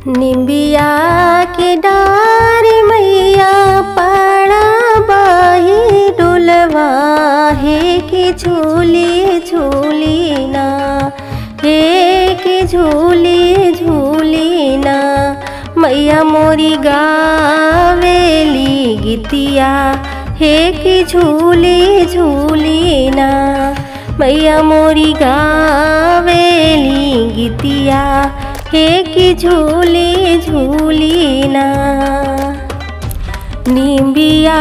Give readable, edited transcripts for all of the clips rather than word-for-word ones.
निबिया के डारी मैया पाड़ा बाही डोलवा हे के झूली झूली ना, हे के झूली झूली ना। मैया मोरी गावेली गीतिया हे के झूली झूली ना। मैया मोरी गावेली गीतिया हे की झूली झूली ना। निबिया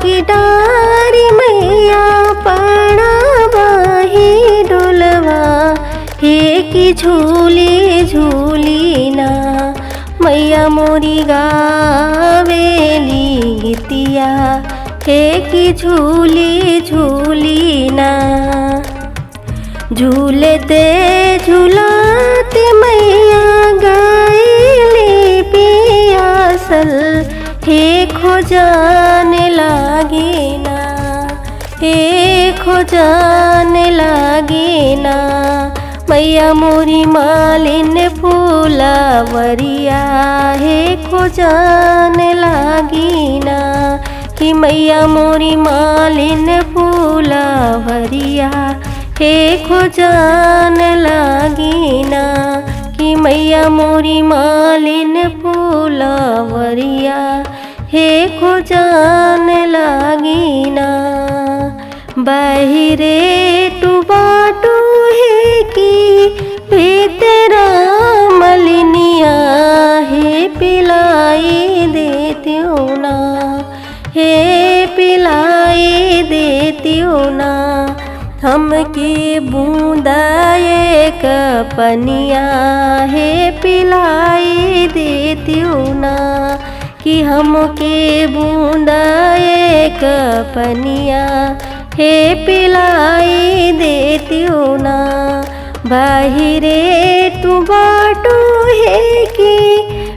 की डारी मैया पाड़ा बाही डोलवा हे की झूली झूली ना। मैया मोरी गावेली गीतिया हे की झूली झूली ना। झूलते झूलाते मैया गायली पियासल हे खोजाने लागे ना, हे खोजाने लागे ना। मैया मोरी मालिन फूलावरिया हे खोजाने लागी ना। कि मैया मोरी मालिन फूलावरिया हे खोजान लागी ना। कि मैया मोरी मालिन फूलावरिया हे खोजान लागी ना। बाहिरे टुबाटू हे की भीतरा मलिनिया हे पिलाई देती हो ना, हे पिलाई देती हो ना। हमके बूंदा एक पनिया हे पिलाई देती हो ना। कि हमके बूंदा एक पनिया हे पिलाई देती हो ना। बाहिरे तू बाटू हे की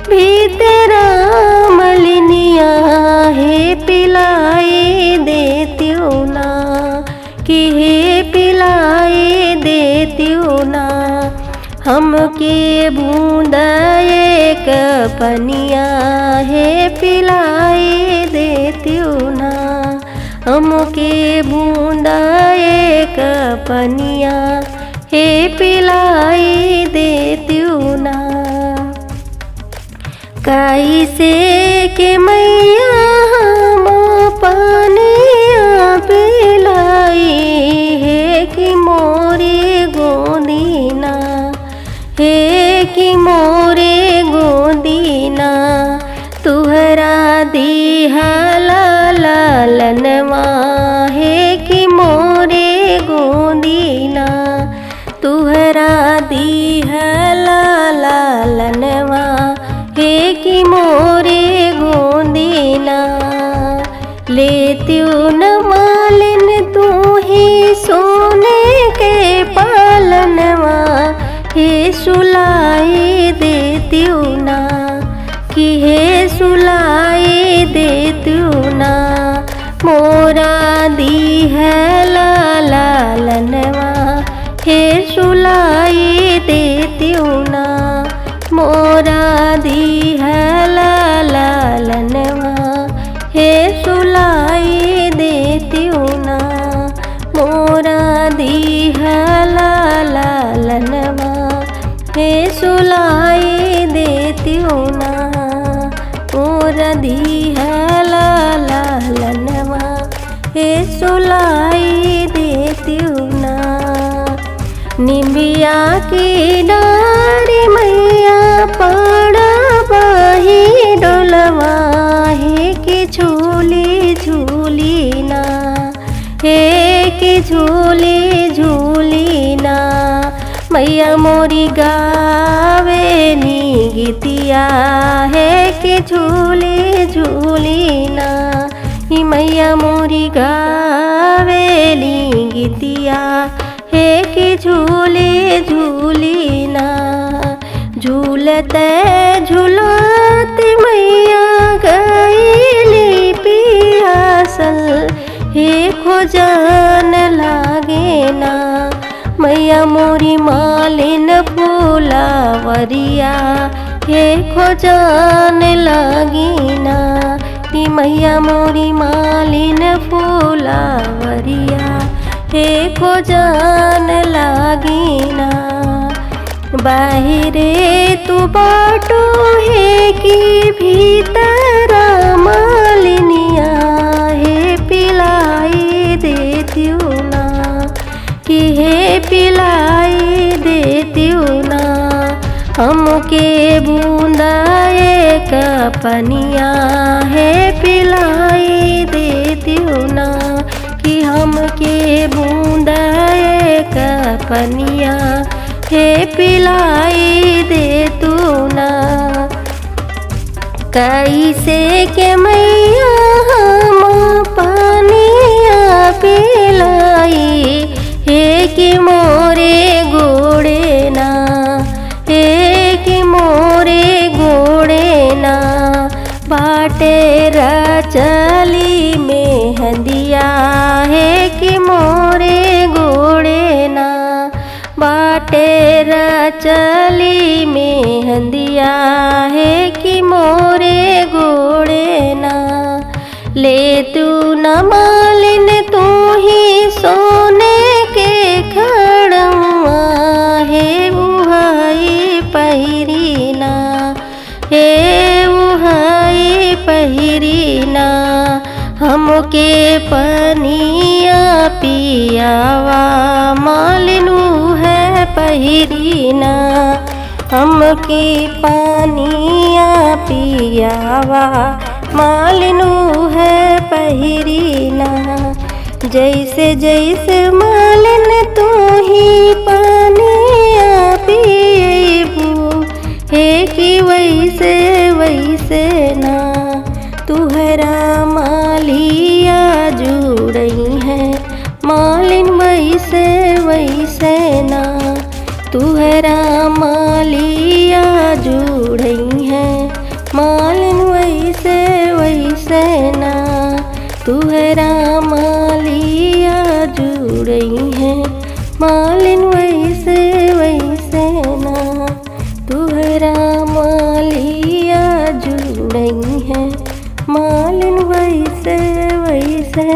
भीतरा मलिनिया हे पिलाई देती हो ना। कि हे पिलाई देती हो ना। हमके बूंदा एक पनिया हे पिलाई देती हो ना। हमके बूंदा एक पनिया हे पिलाई देती हो ना। कैसे के मैया हम पानिया पिलाई हे कि मोरे गोदीना, हे कि मोरे गोदीना। तुहरा दिहला लालनवा हे कि मोरे गोदीना। तुहरा दिहला लालनवा हे कि मोरे गोदीना। लेती न मालिन तू ही सोने के पालनवा हे सुलाई देती हो ना। कि हे सुलाई देती हो ना। मोरा दिहला लालनवा हे सुलाई देती हो ना। मोरा दिहला लालनवा हे सुलाई देती हो ना। मोरा दिहला लालनवा हे सुलाई देती हो ना। मोरा दिहला लालनवा हे सुलाई देती हो ना। निबिया की डारी मैया पाड़ा बाही डोलवा हे के झूली झूली ना, हे के झूली झूली ना। मैया मोरी गावेली गीतिया हे के झूली झूली ना। ही मैया मोरी गावेली गीतिया हे के झूली झूली ना। झूलते झूलते मैया गईली पियासल हे खोजान लागे ना। मैया मोरी मालिन फूलावरिया हे खोजान लागी ना कि मैया मोरी मालिन फूलावरिया हे खोजान लागी ना। बाहिरे तू बाटो है कि भीतर मालिनिया हे पिलाई देती ना कि हे पिलाई देती ना। हमके बूंदा एक पनिया है पिलाई देती ना कि हमके बूंदा एक पनिया है पिलाई दे तू ना। कैसे के मैया हम पानिया पिलाई हे कि मोरे गोड़े ना हे कि मोरे गोड़े ना। बाटे रचली में हंदिया है कि मोरे गोड़े ना। बाटे रचली में हंदिया है कि मोरे गोड़े ना। ले तू न मालिन तू ही सोने के खड़ुआ हे उहाई पहिरी ना हे उहाई पहिरी ना। हमके पनिया पियावा मालिनू है पहिरी ना। हमके पानिया पियावा मालिनू है पहिरी ना। जैसे जैसे मालिन तू ही पानिया पियबू हे कि वैसे वैसे ना। तुहरा मालिया जुड़ई है मालिन वैसे वैसे ना। तुहरा मालिया जुड़ई है मालिन वैसे वैसे ना। तुहरा मालिया जुड़ई है मालिन वैसे वैसे ना। तुहरा मालिया जुड़ई है मालिन वैसे वैसे